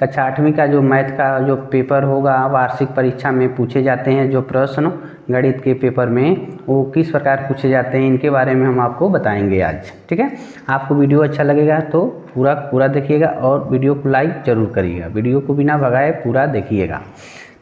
कक्षा 8वीं का जो मैथ का जो पेपर होगा वार्षिक परीक्षा में पूछे जाते हैं जो प्रश्न गणित के पेपर में वो किस प्रकार पूछे जाते हैं इनके बारे में हम आपको बताएंगे आज। ठीक है, आपको वीडियो अच्छा लगेगा तो पूरा देखिएगा और वीडियो को लाइक जरूर करिएगा, वीडियो को बिना भगाए पूरा देखिएगा।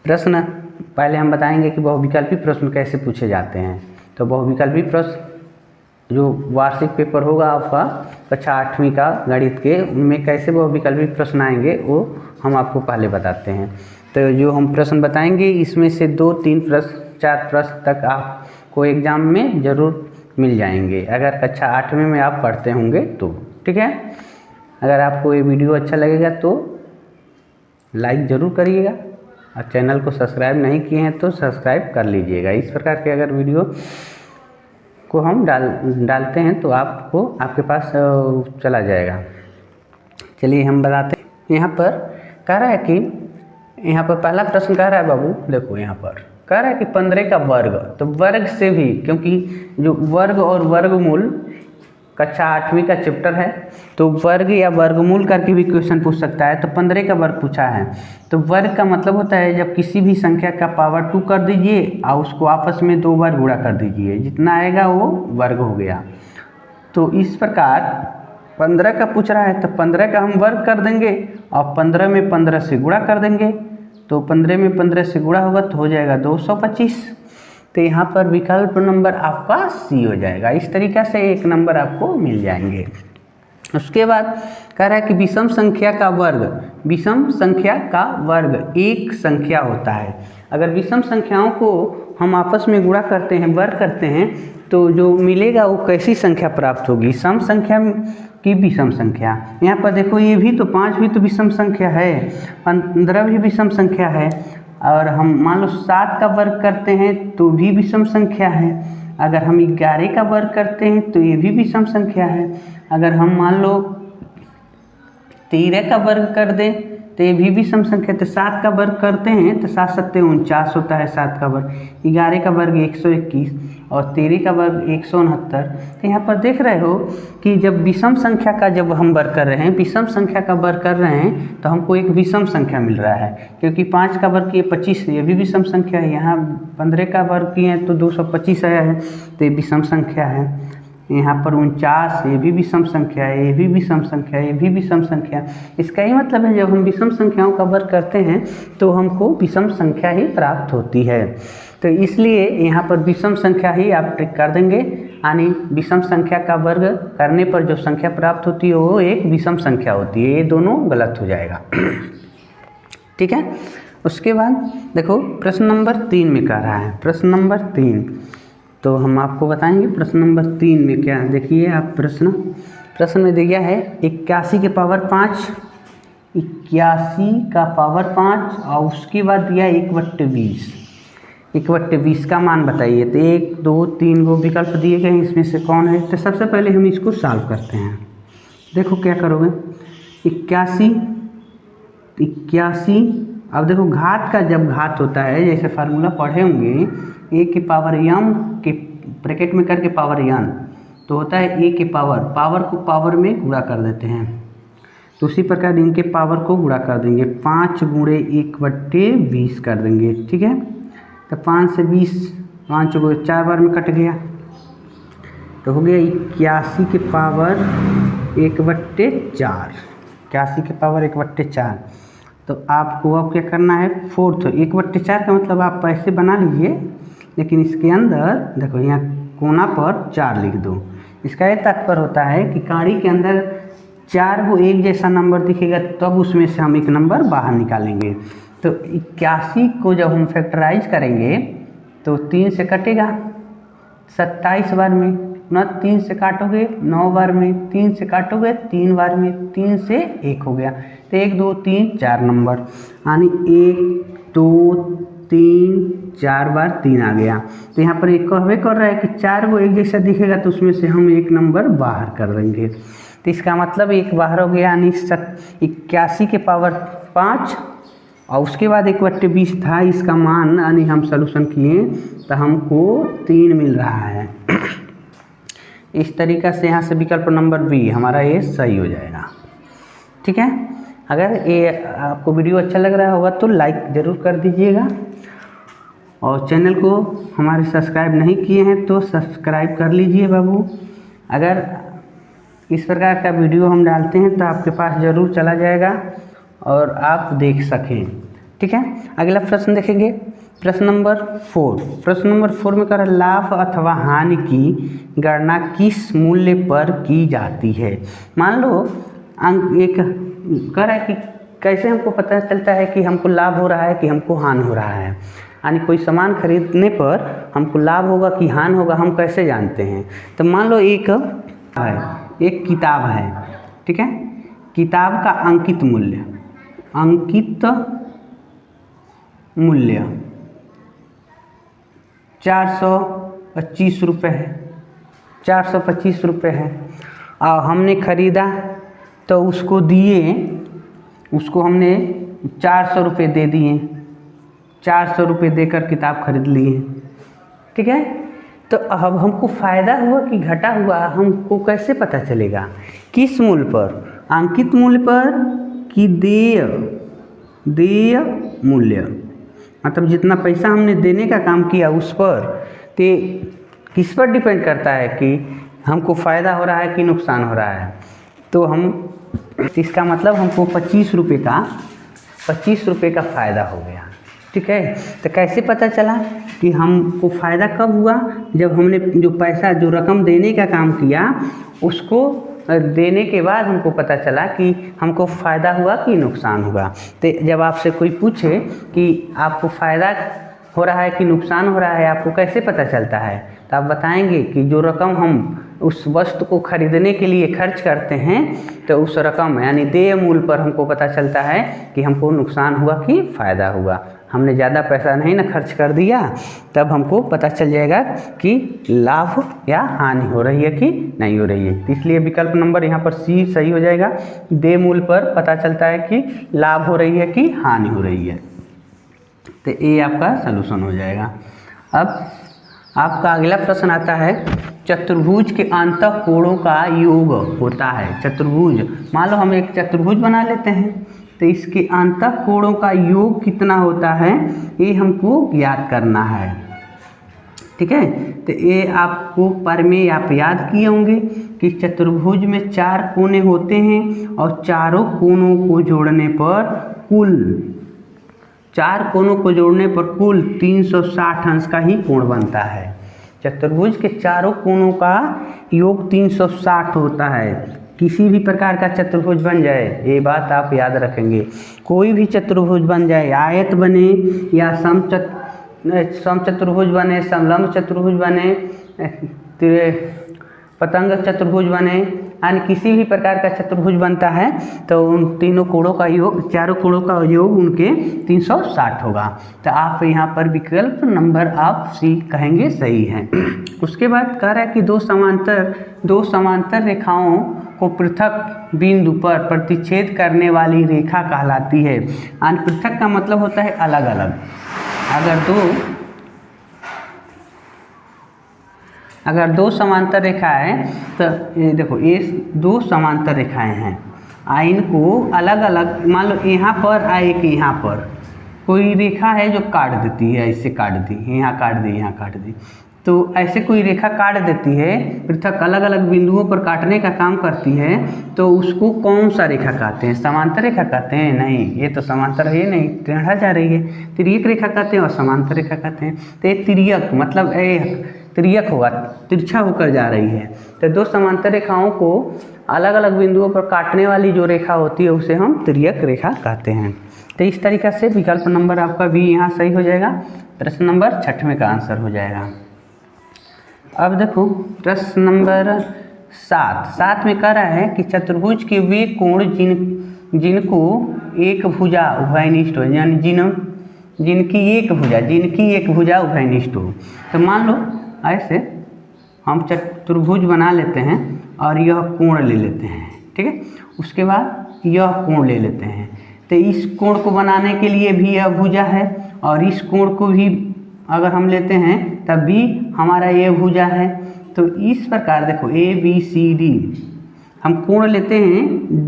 प्रश्न पहले हम बताएंगे कि बहुविकल्पी प्रश्न कैसे पूछे जाते हैं। तो बहुविकल्पी प्रश्न जो वार्षिक पेपर होगा आपका कक्षा 8वीं का गणित के, उनमें कैसे बहुविकल्पी प्रश्न आएंगे वो हम आपको पहले बताते हैं। तो जो हम प्रश्न बताएंगे इसमें से 2-3 प्रश्न 4 प्रश्न तक आपको एग्जाम में ज़रूर मिल जाएंगे अगर कक्षा 8वीं में आप पढ़ते होंगे तो। ठीक है, अगर आपको ये वीडियो अच्छा लगेगा तो लाइक ज़रूर करिएगा और चैनल को सब्सक्राइब नहीं किए हैं तो सब्सक्राइब कर लीजिएगा। इस प्रकार के अगर वीडियो को हम डालते हैं तो आपको आपके पास चला जाएगा। चलिए हम बताते हैं। यहाँ पर कह रहा है कि यहाँ पर पहला प्रश्न कह रहा है बाबू, देखो यहाँ पर कह रहा है कि 15 का वर्ग, तो वर्ग से भी, क्योंकि जो वर्ग और वर्गमूल कक्षा 8वीं का चैप्टर है तो वर्ग या वर्गमूल करके भी क्वेश्चन पूछ सकता है। तो 15 का वर्ग पूछा है, तो वर्ग का मतलब होता है जब किसी भी संख्या का पावर 2 कर दीजिए और उसको आपस में 2 बार गुणा कर दीजिए, जितना आएगा वो वर्ग हो गया। तो इस प्रकार 15 का पूछ रहा है तो 15 का हम वर्ग कर देंगे और 15 में 15 से गुणा कर देंगे, तो 15 में 15 से गुणा होगा तो हो जाएगा 225। तो यहाँ पर विकल्प नंबर आपका सी हो जाएगा। इस तरीक़ा से एक नंबर आपको मिल जाएंगे। उसके बाद कह रहा है कि विषम संख्या का वर्ग, विषम संख्या का वर्ग एक संख्या होता है। अगर विषम संख्याओं को हम आपस में गुणा करते हैं, वर्ग करते हैं, तो जो मिलेगा वो कैसी संख्या प्राप्त होगी, सम संख्या की विषम संख्या। यहाँ पर देखो ये भी तो 5 भी तो विषम संख्या है, 15 भी विषम संख्या है, और हम मान लो 7 का वर्ग करते हैं तो भी विषम संख्या है। अगर हम 11 का वर्ग करते हैं तो ये भी विषम संख्या है। अगर हम मान लो 13 का वर्ग कर दें तो ये भी विषम संख्या। तो 7 का वर्ग करते हैं तो 7 7 49 होता है 7 का वर्ग, 11 का वर्ग 121 और 13 का वर्ग 169। तो यहाँ पर देख रहे हो कि जब विषम संख्या का जब हम वर्ग कर रहे हैं, विषम संख्या का वर्ग कर रहे हैं तो हमको एक विषम संख्या मिल रहा है, क्योंकि 5 का वर्ग किए 25, ये भी विषम संख्या है। यहाँ 15 का वर्ग किए हैं तो 225 आया है, तो ये विषम संख्या है। यहाँ पर 49, ये भी विषम संख्या है, ये भी विषम संख्या है, ये भी विषम संख्या। इसका ही मतलब है जब हम विषम संख्याओं का वर्ग करते हैं तो हमको विषम संख्या ही प्राप्त होती है। तो इसलिए यहाँ पर विषम संख्या ही आप टिक कर देंगे, यानी विषम संख्या का वर्ग करने पर जो संख्या प्राप्त होती है वो एक विषम संख्या होती है। ये दोनों गलत हो जाएगा। ठीक है, उसके बाद देखो प्रश्न नंबर 3 में कह रहा है, प्रश्न नंबर 3, तो हम आपको बताएंगे प्रश्न नंबर 3 में क्या है। देखिए आप प्रश्न में दिया है 81 के पावर 5, 81 का पावर 5 और उसके बाद दिया 1/20, 1/20 का मान बताइए। तो 1 2 3 वो विकल्प दिए गए हैं, इसमें से कौन है। तो सबसे पहले हम इसको सॉल्व करते हैं। देखो क्या करोगे, 81, अब देखो घात का जब घात होता है, जैसे फार्मूला पढ़े होंगे, ए के पावर m के ब्रैकेट में करके पावर n, तो होता है ए के पावर को पावर में गुणा कर देते हैं। तो उसी प्रकार इनके पावर को गुणा कर देंगे, 5 गुणे 1/20 कर देंगे। ठीक है, तो 5 से 20, 5 को 4 बार में कट गया, तो हो गया 81 के पावर 1/4, 81 के पावर 1/4। तो आपको अब क्या करना है, 4 1/4 का मतलब आप ऐसे बना लीजिए, लेकिन इसके अंदर देखो यहाँ कोना पर 4 लिख दो। इसका ये तात्पर्य होता है कि काड़ी के अंदर 4 को एक जैसा नंबर दिखेगा तब उसमें से हम एक नंबर बाहर निकालेंगे। तो 81 को जब हम फैक्टराइज करेंगे तो 3 से कटेगा 27 बार में, ना 3 से काटोगे 9 बार में, 3 से काटोगे 3 बार में, 3 से 1 हो गया। तो 1 2 3 4 नंबर, यानी 1 2 3 4 बार 3 आ गया। तो यहाँ पर एक कहवे कर रहा है कि 4 को एक जैसा दिखेगा तो उसमें से हम एक नंबर बाहर कर देंगे। तो इसका मतलब एक बाहर हो गया, यानी 81 के पावर 5 और उसके बाद 1/20 था इसका मान, यानी हम सलूशन किए तो हमको 3 मिल रहा है। इस तरीक़ा से यहाँ से विकल्प नंबर बी हमारा ये सही हो जाएगा। ठीक है, अगर ये आपको वीडियो अच्छा लग रहा होगा तो लाइक ज़रूर कर दीजिएगा, और चैनल को हमारे सब्सक्राइब नहीं किए हैं तो सब्सक्राइब कर लीजिए बाबू। अगर इस प्रकार का वीडियो हम डालते हैं तो आपके पास ज़रूर चला जाएगा और आप देख सकें। ठीक है, अगला प्रश्न देखेंगे, प्रश्न नंबर 4। प्रश्न नंबर 4 में कह रहा है लाभ अथवा हानि की गणना किस मूल्य पर की जाती है। मान लो अंक एक कह रहा है कि कैसे हमको पता चलता है कि हमको लाभ हो रहा है कि हमको हानि हो रहा है, यानी कोई सामान खरीदने पर हमको लाभ होगा कि हानि होगा, हम कैसे जानते हैं। तो मान लो एक किताब है, ठीक है, किताब का अंकित मूल्य 425 रुपये है, 425 रुपये है, और हमने ख़रीदा तो उसको हमने 400 रुपये दे दिए, 400 रुपये देकर किताब खरीद लिए। ठीक है, तो अब हमको फ़ायदा हुआ कि घाटा हुआ, हमको कैसे पता चलेगा? किस मूल्य पर? अंकित मूल्य पर कि देय मूल्य, मतलब जितना पैसा हमने देने का काम किया उस पर। तो किस पर डिपेंड करता है कि हमको फ़ायदा हो रहा है कि नुकसान हो रहा है। तो इसका मतलब हमको 25 रुपये का फ़ायदा हो गया। ठीक है, तो कैसे पता चला कि हमको फ़ायदा कब हुआ? जब हमने जो रकम देने का काम किया उसको देने के बाद हमको पता चला कि हमको फ़ायदा हुआ कि नुकसान हुआ। तो जब आपसे कोई पूछे कि आपको फ़ायदा हो रहा है कि नुकसान हो रहा है, आपको कैसे पता चलता है? तो आप बताएंगे कि जो रकम हम उस वस्तु को खरीदने के लिए खर्च करते हैं तो उस रकम यानी देय मूल्य पर हमको पता चलता है कि हमको नुकसान हुआ कि फ़ायदा हुआ। हमने ज़्यादा पैसा नहीं ना खर्च कर दिया, तब हमको पता चल जाएगा कि लाभ या हानि हो रही है कि नहीं हो रही है। इसलिए विकल्प नंबर यहाँ पर सी सही हो जाएगा। देय मूल्य पर पता चलता है कि लाभ हो रही है कि हानि हो रही है। तो ये आपका सलूशन हो जाएगा। अब आपका अगला प्रश्न आता है, चतुर्भुज के अंतः कोणों का योग होता है। चतुर्भुज, मान लो हम एक चतुर्भुज बना लेते हैं तो इसके अंतः कोणों का योग कितना होता है ये हमको ज्ञात करना है। ठीक है, तो ये आपको पर में आप याद किए होंगे कि चतुर्भुज में 4 कोने होते हैं और चारों कोनों को जोड़ने पर कुल 360 अंश का ही कोण बनता है। चतुर्भुज के चारों कोनों का योग 360 होता है। किसी भी प्रकार का चतुर्भुज बन जाए, ये बात आप याद रखेंगे, कोई भी चतुर्भुज बन जाए, आयत बने या समचतुर्भुज बने, समलंब चतुर्भुज बने, पतंग चतुर्भुज बने, यानी किसी भी प्रकार का चतुर्भुज बनता है तो उन तीनों कोणों का योग, चारों कोणों का योग उनके 360 होगा। तो आप यहाँ पर विकल्प नंबर आप सी कहेंगे सही है। उसके बाद कह रहा है कि दो समांतर रेखाओं को पृथक बिंदु पर प्रतिच्छेद करने वाली रेखा कहलाती है। यानी पृथक का मतलब होता है अलग अलग। अगर दो समांतर रेखाएं, तो ये देखो ये 2 समांतर रेखाएं हैं, इनको अलग अलग, मान लो यहाँ पर एक यहाँ पर कोई रेखा है जो काट देती है, ऐसे काट दी, यहाँ काट दी, यहाँ काट दी, तो ऐसे कोई रेखा काट देती है, पृथक अलग अलग बिंदुओं पर काटने का काम करती है, तो उसको कौन सा रेखा कहते हैं? समांतर रेखा कहते हैं? नहीं, ये तो समांतर है नहीं, टेढ़ा जा रही है, तिर्यक रेखा कहते हैं और समांतर रेखा कहते हैं। तो ये तिर्यक मतलब तिर्यक होगा, तिरछा होकर जा रही है। तो 2 समांतर रेखाओं को अलग अलग बिंदुओं पर काटने वाली जो रेखा होती है उसे हम तिर्यक रेखा कहते हैं। तो इस तरीक़ा से विकल्प नंबर आपका भी यहाँ सही हो जाएगा। प्रश्न नंबर 6वें का आंसर हो जाएगा। अब देखो प्रश्न नंबर 7 में कह रहा है कि चतुर्भुज के वे कोण जिनको एक भुजा उभयनिष्ठ हो, यानी जिनकी एक भुजा उभयनिष्ठ हो। तो मान लो ऐसे हम चतुर्भुज बना लेते हैं और यह कोण ले लेते हैं, ठीक है, उसके बाद यह कोण ले लेते हैं। तो इस कोण को बनाने के लिए भी यह भुजा है और इस कोण को भी अगर हम लेते हैं तब भी हमारा ये भुजा है। तो इस प्रकार देखो ABCD हम कोण लेते हैं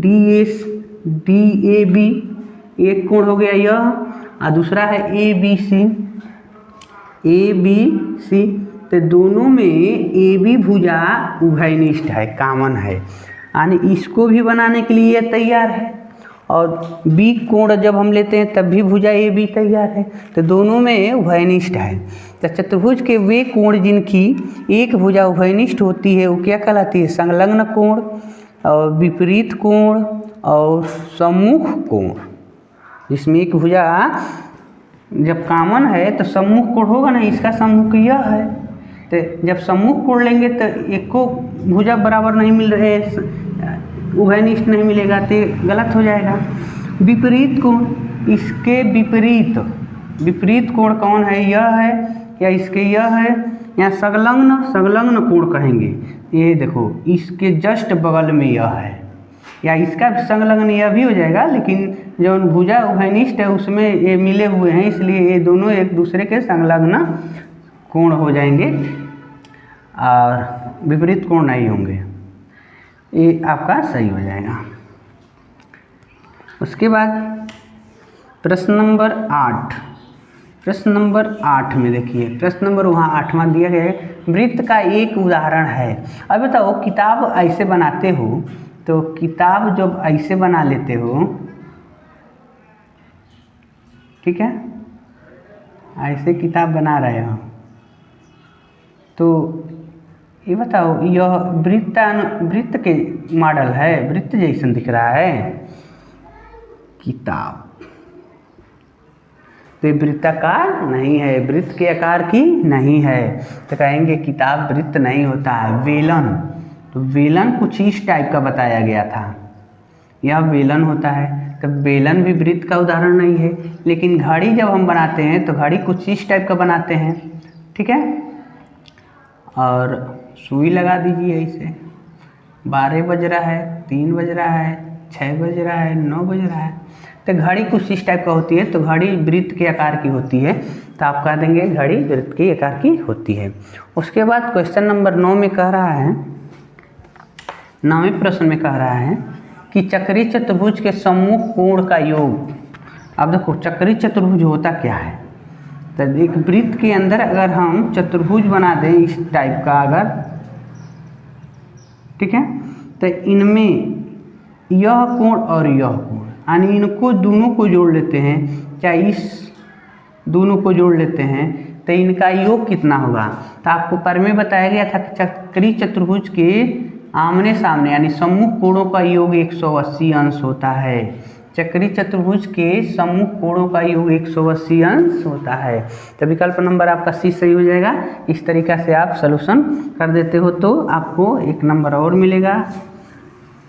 DAB, एक कोण हो गया यह, और दूसरा है ABC। तो दोनों में AB भुजा उभयनिष्ठ है, कॉमन है, यानी इसको भी बनाने के लिए तैयार है। और B कोण जब हम लेते हैं तब भी भुजा AB तैयार है, तो दोनों में उभयनिष्ठ है। तो चतुर्भुज के वे कोण जिनकी एक भुजा उभयनिष्ठ होती है वो क्या कहलाती है? संलग्न कोण, और विपरीत कोण और सम्मुख कोण। जिसमें एक भुजा जब कॉमन है तो सम्मुख कोण होगा ना, इसका सम्मुख यह है। तो जब सम्मुख कोण लेंगे तो एक को भुजा बराबर नहीं मिल रहे, उभयनिष्ठ नहीं मिलेगा, तो गलत हो जाएगा। विपरीत कोण, इसके विपरीत कोण कौन है? यह है या इसके यह है, या संलग्न कोण कहेंगे। ये देखो इसके जस्ट बगल में यह है, या इसका संलग्न यह भी हो जाएगा, लेकिन जो भुजा उभयनिष्ठ है उसमें ये मिले हुए हैं, इसलिए ये दोनों एक दूसरे के संलग्न कोण हो जाएंगे और विपरीत कोण नहीं होंगे। ये आपका सही हो जाएगा। उसके बाद प्रश्न नंबर 8 में देखिए, प्रश्न नंबर वहाँ 8वां दिया गया है, वृत्त का एक उदाहरण है। अब बताओ, किताब ऐसे बनाते हो, तो किताब जब ऐसे बना लेते हो, ठीक है, ऐसे किताब बना रहे हो, तो ये बताओ यह वृत्त के मॉडल है, वृत्त जैसन दिख रहा है किताब, तो ये वृत्ताकार नहीं है, वृत्त के आकार की नहीं है, तो कहेंगे किताब वृत्त नहीं होता है। वेलन, तो वेलन कुछ इस टाइप का बताया गया था, यह वेलन होता है, तो वेलन भी वृत्त का उदाहरण नहीं है। लेकिन घड़ी जब हम बनाते हैं तो घड़ी कुछ इस टाइप का बनाते हैं, ठीक है, और सुई लगा दीजिए ऐसे, 12 बज रहा है, 3 बज रहा है, 6 बज रहा है, 9 बज रहा है, तो घड़ी कुछ इस टाइप का होती है, तो घड़ी वृत्त के आकार की होती है, तो आप कह देंगे घड़ी वृत्त के आकार की होती है। उसके बाद क्वेश्चन नंबर 9 में कह रहा है, 9वें प्रश्न में कह रहा है कि चक्रीय चतुर्भुज के सम्मुख कोण का योग। अब देखो चक्रीय चतुर्भुज होता क्या है, तो एक वृत्त के अंदर अगर हम चतुर्भुज बना दें इस टाइप का अगर, ठीक है, तो इनमें यह कोण और यह कोण, यानी इनको दोनों को जोड़ लेते हैं, चाहे इस दोनों को जोड़ लेते हैं, तो इनका योग कितना होगा? तो आपको पर में बताया गया था कि चक्रीय चतुर्भुज के आमने सामने यानी सम्मुख कोणों का योग 180 अंश होता है। चक्रीय चतुर्भुज के सम्मुख कोणों का योग 180 अंश होता है। तो विकल्प नंबर आपका सी सही हो जाएगा। इस तरीक़ा से आप सलूशन कर देते हो तो आपको 1 नंबर और मिलेगा।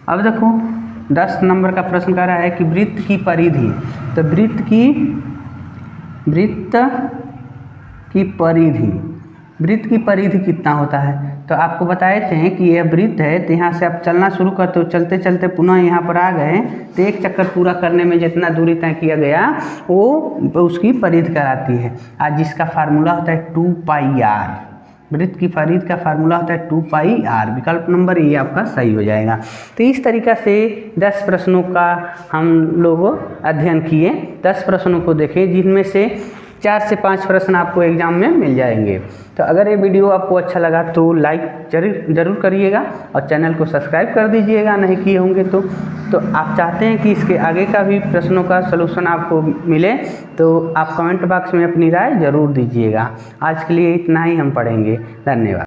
अब देखो 10 नंबर का प्रश्न कह रहा है कि वृत्त की परिधि, तो वृत्त की परिधि कितना होता है? तो आपको बताए थे कि यह वृत्त है, तो यहाँ से आप चलना शुरू करते हो, चलते चलते पुनः यहाँ पर आ गए, तो एक चक्कर पूरा करने में जितना दूरी तय किया गया वो उसकी परिधि कहलाती है। आज जिसका फार्मूला होता है 2πr, वृत्त की परिधि का फार्मूला होता है 2πr। विकल्प नंबर ये आपका सही हो जाएगा। तो इस तरीक़ा से 10 प्रश्नों का हम लोग अध्ययन किए, 10 प्रश्नों को देखें, जिनमें से 4 से 5 प्रश्न आपको एग्जाम में मिल जाएंगे। तो अगर ये वीडियो आपको अच्छा लगा तो लाइक जरूर करिएगा और चैनल को सब्सक्राइब कर दीजिएगा, नहीं किए होंगे तो आप चाहते हैं कि इसके आगे का भी प्रश्नों का सलूशन आपको मिले तो आप कमेंट बॉक्स में अपनी राय ज़रूर दीजिएगा। आज के लिए इतना ही हम पढ़ेंगे। धन्यवाद।